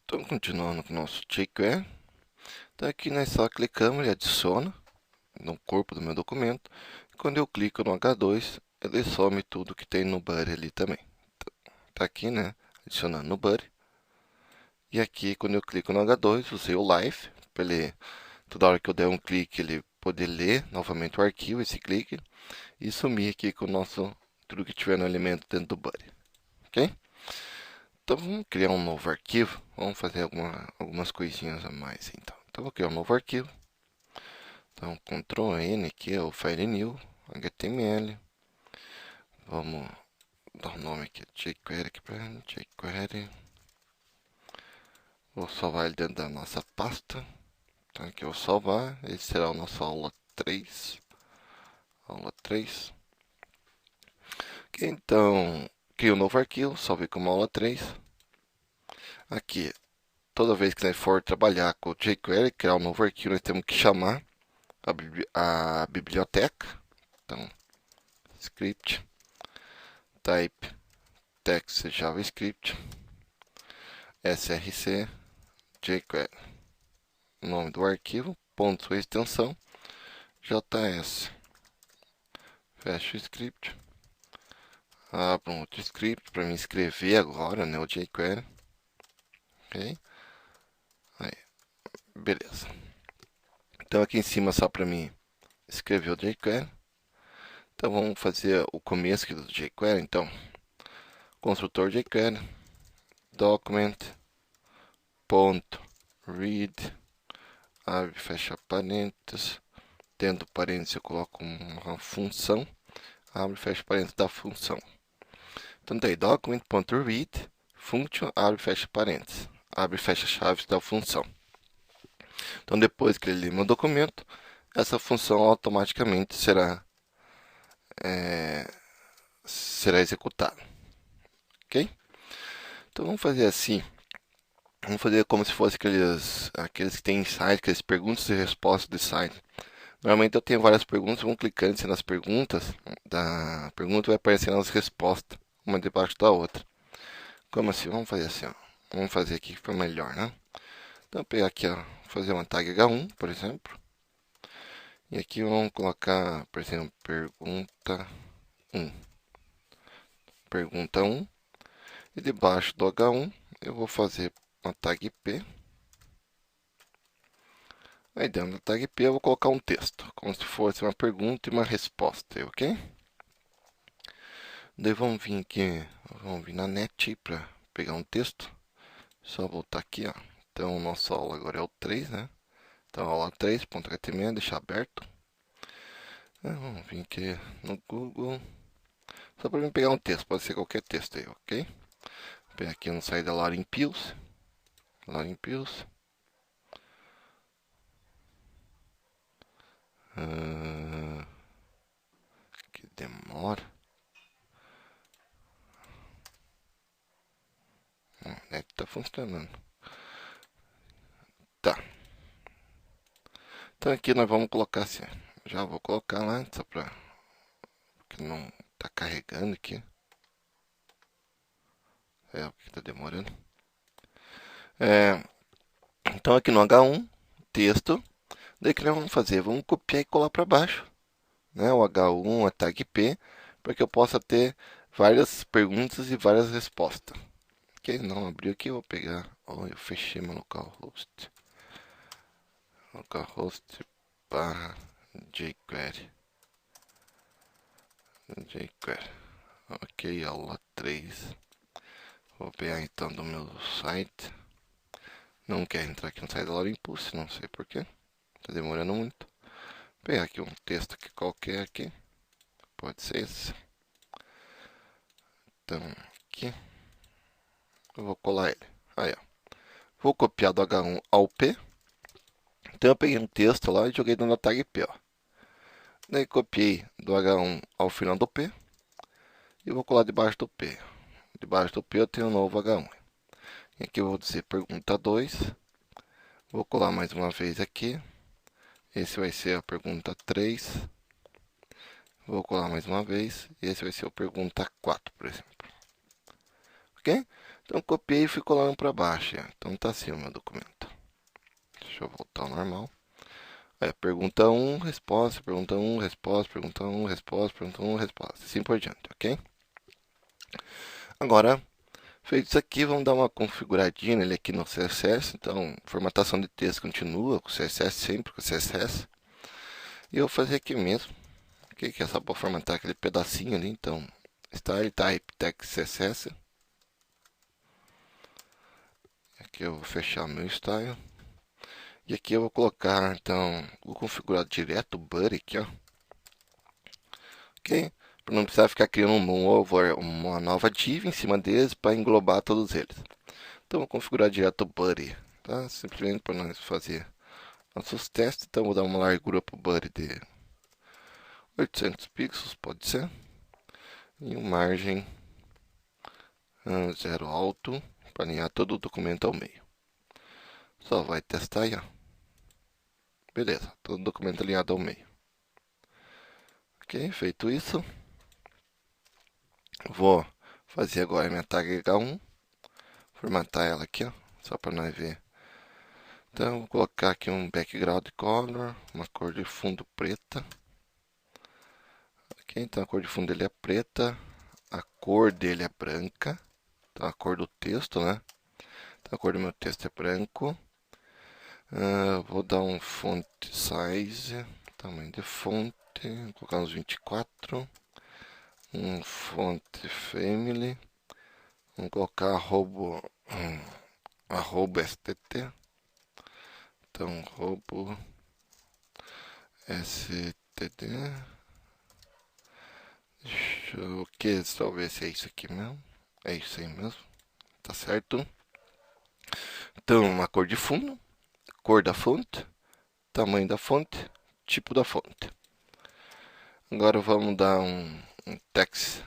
Então, continuando com o nosso jQuery. Então, aqui nós só clicamos e adiciona no corpo do meu documento. Quando eu clico no H2, ele some tudo que tem no body ali também. Tá aqui, né? Adicionando no body. E aqui, quando eu clico no H2, usei o live, para ele, toda hora que eu der um clique, ele poder ler novamente o arquivo, esse clique, e sumir aqui com o nosso, tudo que tiver no elemento dentro do body. Ok? Então, vamos criar um novo arquivo. Vamos fazer algumas coisinhas a mais, então. Vou criar um novo arquivo. Então, Ctrl N aqui é o File New, HTML. Vamos dar o nome aqui, jQuery aqui para jQuery. Vou salvar ele dentro da nossa pasta. Então, aqui eu vou salvar. Esse será o nosso aula 3. Aula 3. Ok, então, crio um novo arquivo, salvei como aula 3. Aqui, toda vez que nós for trabalhar com o jQuery, criar um novo arquivo, nós temos que chamar a biblioteca. Então, script type text javascript src jQuery. O nome do arquivo, ponto sua extensão js. Fecha o script. Abro um outro script para me escrever agora, né, o jQuery. Ok? Aí, beleza. Então aqui em cima só para mim escrever o jQuery. Então vamos fazer o começo aqui do jQuery. Então, construtor jQuery, document, ponto, read, abre, fecha parênteses. Dentro do parênteses eu coloco uma função, abre, fecha parênteses da função. Então daí, document.read, function, abre, fecha parênteses, abre e fecha chaves da função. Então depois que ele lê meu documento, essa função automaticamente será executada. Ok? Então vamos fazer assim. Vamos fazer como se fosse aqueles que tem site, aqueles perguntas e respostas de site. Normalmente eu tenho várias perguntas, vamos clicando nas perguntas, da pergunta vai aparecendo as respostas, uma debaixo da outra. Como assim? Vamos fazer assim, ó. Vamos fazer aqui que fica melhor, né? Então, vou pegar aqui, ó, fazer uma tag H1, por exemplo. E aqui vamos colocar, por exemplo, pergunta 1. Pergunta 1. E debaixo do H1 eu vou fazer uma tag P. Aí dentro da tag P eu vou colocar um texto, como se fosse uma pergunta e uma resposta, ok? Daí vamos vir na net para pegar um texto. Só voltar aqui, ó. Então, nossa aula agora é o 3, né? Então, aula 3.html, deixar aberto. Vamos vir aqui no Google. Só para mim pegar um texto, pode ser qualquer texto aí, ok? Vou pegar aqui no site da Lauren Pills. Lauren Pills. Que demora. Deve estar funcionando. Tá. Então aqui nós vamos colocar assim. Já vou colocar lá, só para que não tá carregando aqui. É o que tá demorando. Então aqui no H1, texto. Daí o que nós vamos fazer? Vamos copiar e colar para baixo, né? O H1, a tag P, para que eu possa ter várias perguntas e várias respostas. Ok? Não abriu aqui, eu vou pegar. Oh, eu fechei meu localhost. Localhost barra jQuery. jQuery. Ok, aula 3. Vou pegar então do meu site. Não quer entrar aqui no site da Laura Impulse, não sei porquê. Tá demorando muito. Vou pegar aqui um texto aqui qualquer aqui. Pode ser esse. Então, aqui. Eu vou colar ele. Aí, ó. Vou copiar do H1 ao P. Então eu peguei um texto lá e joguei dentro da tag P, ó. Daí copiei do H1 ao final do P. E vou colar debaixo do P. Debaixo do P eu tenho um novo H1. E aqui eu vou dizer pergunta 2. Vou colar mais uma vez aqui. Esse vai ser a pergunta 3. Vou colar mais uma vez. E esse vai ser a pergunta 4, por exemplo. Ok? Então copiei e fui colando para baixo. Então tá assim o meu documento. Deixa eu voltar ao normal. Pergunta 1, resposta, pergunta 1, resposta, pergunta 1, resposta, pergunta 1, resposta. Assim por diante, ok? Agora, feito isso aqui, vamos dar uma configuradinha nele aqui no CSS. Então, formatação de texto continua com o CSS, sempre com o CSS. E eu vou fazer aqui mesmo. Que é só para formatar aquele pedacinho ali. Então, style type text CSS. Aqui eu vou fechar meu style. E aqui eu vou colocar, então, vou configurar direto o body aqui, ó. Ok? Para não precisar ficar criando uma nova div em cima deles para englobar todos eles. Então, vou configurar direto o body, tá? Simplesmente para nós fazer nossos testes. Então, vou dar uma largura para o body de 800 pixels, pode ser. E uma margem 0 alto, para alinhar todo o documento ao meio. Só vai testar aí, ó. Beleza, todo o documento alinhado ao meio. Ok, feito isso. Vou fazer agora minha tag H1. Formatar ela aqui, ó, só para nós ver. Então, vou colocar aqui um background color, uma cor de fundo preta. Ok, então a cor de fundo dele é preta, a cor dele é branca. Então, a cor do texto, né? Então, a cor do meu texto é branco. Vou dar um font size, tamanho de fonte, vou colocar uns 24. Um font family, vamos colocar arroba STT. Então, arroba STT. Deixa eu só ver se é isso aqui mesmo. É isso aí mesmo. Tá certo. Então, uma cor de fundo, cor da fonte, tamanho da fonte, tipo da fonte. Agora vamos dar um text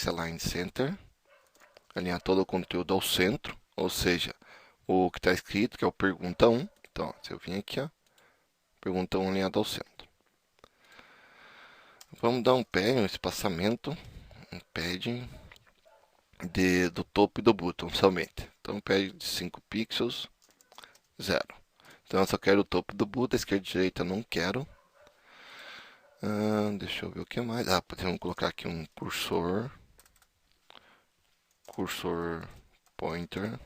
align center, alinhar todo o conteúdo ao centro, ou seja, o que está escrito, que é o pergunta 1. Então, ó, se eu vim aqui, ó, pergunta 1 alinhado ao centro. Vamos dar um espaçamento, um padding do topo e do bottom somente. Então, padding de 5 pixels, 0. Então, eu só quero o topo do bottom, esquerda e direita não quero. Deixa eu ver o que mais. Podemos colocar aqui um cursor pointer.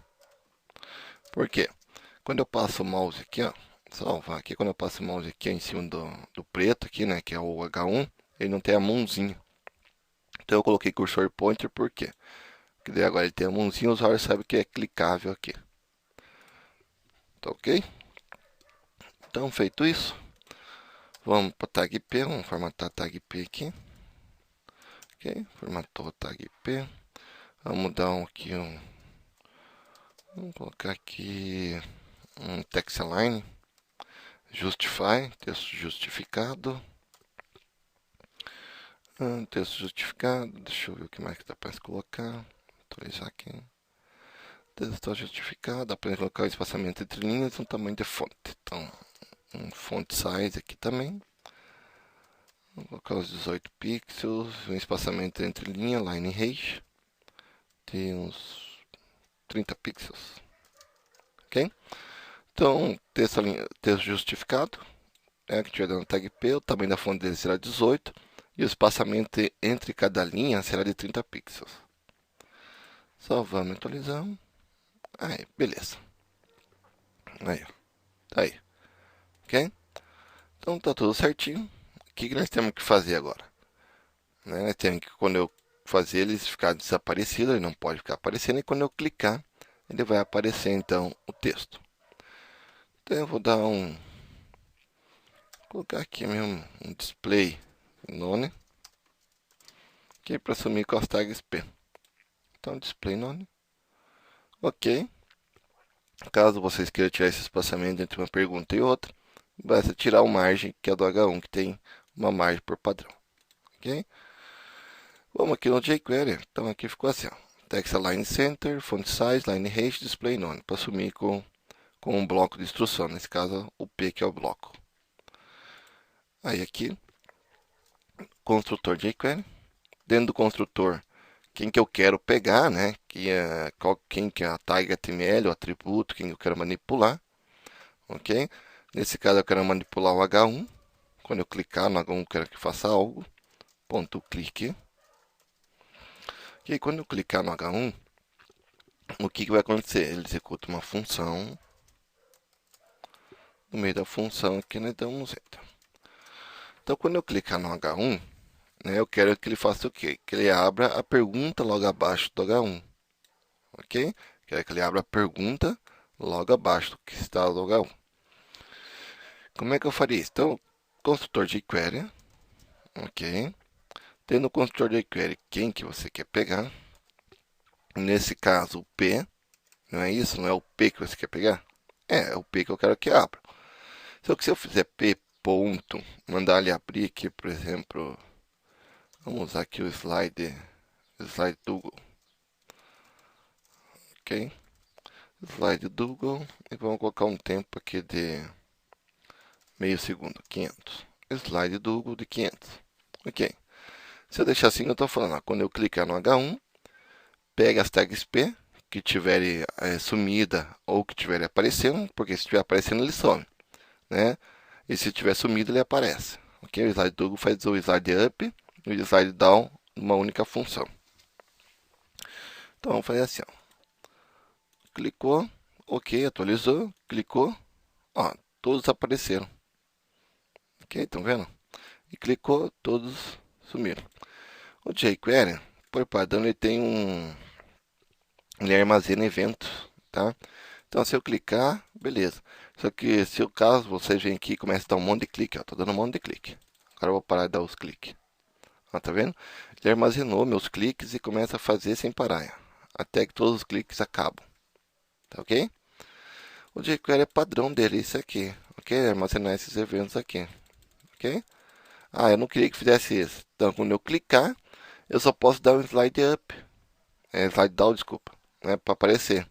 Por quê? Quando eu passo o mouse aqui, ó, salvar aqui, quando eu passo o mouse aqui em cima do preto aqui, né, que é o H1, ele não tem a mãozinha. Então eu coloquei cursor pointer, por quê? Porque daí agora ele tem a mãozinha, o usuário sabe que é clicável aqui. Tá ok? Então, feito isso, vamos para tag P, vamos formatar a tag P aqui. Ok, formatou a tag P. Vamos dar aqui vamos colocar aqui um text align, justify, texto justificado. Texto justificado, deixa eu ver o que mais que dá para colocar. Atualizar aqui. Texto justificado, dá para colocar o espaçamento entre linhas e um tamanho de fonte. Então, um font size aqui também. Vou colocar os 18 pixels, um espaçamento entre linha, line range, de uns 30 pixels. Ok? Então, texto justificado, que estiver dando tag P, o tamanho da fonte dele será 18 e o espaçamento entre cada linha será de 30 pixels. Salvamos e atualizamos. Aí, beleza. Aí, ó. Tá aí. Ok? Então tá tudo certinho. O que nós temos que fazer agora? Nós temos que, quando eu fazer ele ficar desaparecido, ele não pode ficar aparecendo, e quando eu clicar, ele vai aparecer então o texto. Então eu vou dar vou colocar aqui mesmo um display none, que para sumir com as tags P. Então display none. Ok. Caso vocês queiram tirar esse espaçamento entre uma pergunta e outra, basta tirar o margem, que é do H1, que tem uma margem por padrão. Ok? Vamos aqui no jQuery. Então aqui ficou assim, ó. Text align center, font size, line range, display none, para assumir com um bloco de instrução, nesse caso o P, que é o bloco. Aí aqui, construtor jQuery. Dentro do construtor, quem que eu quero pegar, né? Quem que é a tag HTML, o atributo, quem eu quero manipular, ok? Nesse caso eu quero manipular o H1. Quando eu clicar no H1, eu quero que faça algo. Ponto clique. E quando eu clicar no H1, o que vai acontecer? Ele executa uma função. No meio da função aqui nós damos enter. Então quando eu clicar no H1, né, eu quero que ele faça o quê? Que ele abra a pergunta logo abaixo do H1. Ok? Quero que ele abra a pergunta logo abaixo do que está no H1. Como é que eu faria isso? Então, construtor de query. Ok? Tendo o construtor de query, quem que você quer pegar? Nesse caso, o P. Não é isso? Não é o P que você quer pegar? É o P que eu quero que abra. Só que se eu fizer P ponto, mandar ele abrir aqui, por exemplo, vamos usar aqui o slide do Google. Ok? Slide do Google e vamos colocar um tempo aqui de meio segundo, 500. Slide do Google de 500. Ok. Se eu deixar assim, eu estou falando, ó, quando eu clicar no H1, pega as tags P que tiver sumida ou que tiver aparecendo, porque se estiver aparecendo ele some, né? E se tiver sumido ele aparece. Ok? O slide do Google faz o slide up e o slide down numa única função. Então vamos fazer assim, ó. Clicou, ok, atualizou, clicou, ó, todos apareceram. Ok, estão vendo? E clicou, todos sumiram. O jQuery, por padrão, ele tem ele armazena eventos, tá? Então, se eu clicar, beleza. Só que, se o caso, vocês vêm aqui e começam a dar um monte de clique, ó, tô dando um monte de clique. Agora eu vou parar de dar os cliques. Ó, tá vendo? Ele armazenou meus cliques e começa a fazer sem parar, até que todos os cliques acabam. Tá ok? O jQuery é padrão dele, isso aqui. Ok? Armazenar esses eventos aqui. Ok? Ah, eu não queria que fizesse isso. Então, quando eu clicar, eu só posso dar um slide up. Slide down, desculpa. Né, para aparecer.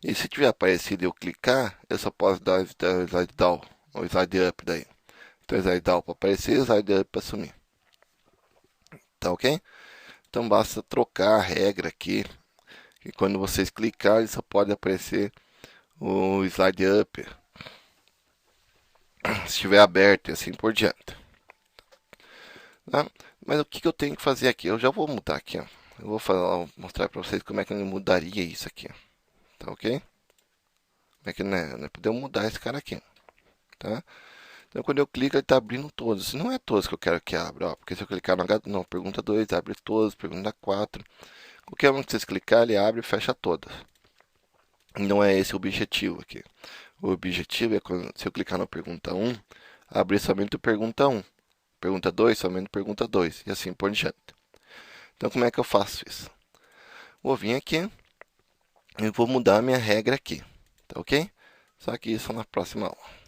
E se tiver aparecido e eu clicar, eu só posso dar o slide down. Ou slide up daí. Então, slide down para aparecer e slide up para sumir. Tá ok? Então, basta trocar a regra aqui. E quando vocês clicarem, só pode aparecer o slide up. Se estiver aberto e assim por diante. Tá? Mas o que eu tenho que fazer aqui? Eu já vou mudar aqui, ó. Eu vou mostrar para vocês como é que eu mudaria isso aqui, ó. Tá ok? Como é que podemos mudar esse cara aqui, tá? Então quando eu clico ele está abrindo todos. Não é todos que eu quero que abra, ó, porque se eu clicar no H, não, pergunta 2 abre todos, pergunta 4. Qualquer um que vocês clicar ele abre e fecha todas. Não é esse o objetivo aqui. O objetivo é quando, se eu clicar na pergunta 1, abrir somente o pergunta 1. Pergunta 2, somente pergunta 2. E assim por diante. Então, como é que eu faço isso? Vou vir aqui e vou mudar a minha regra aqui. Tá ok? Só que isso na próxima aula.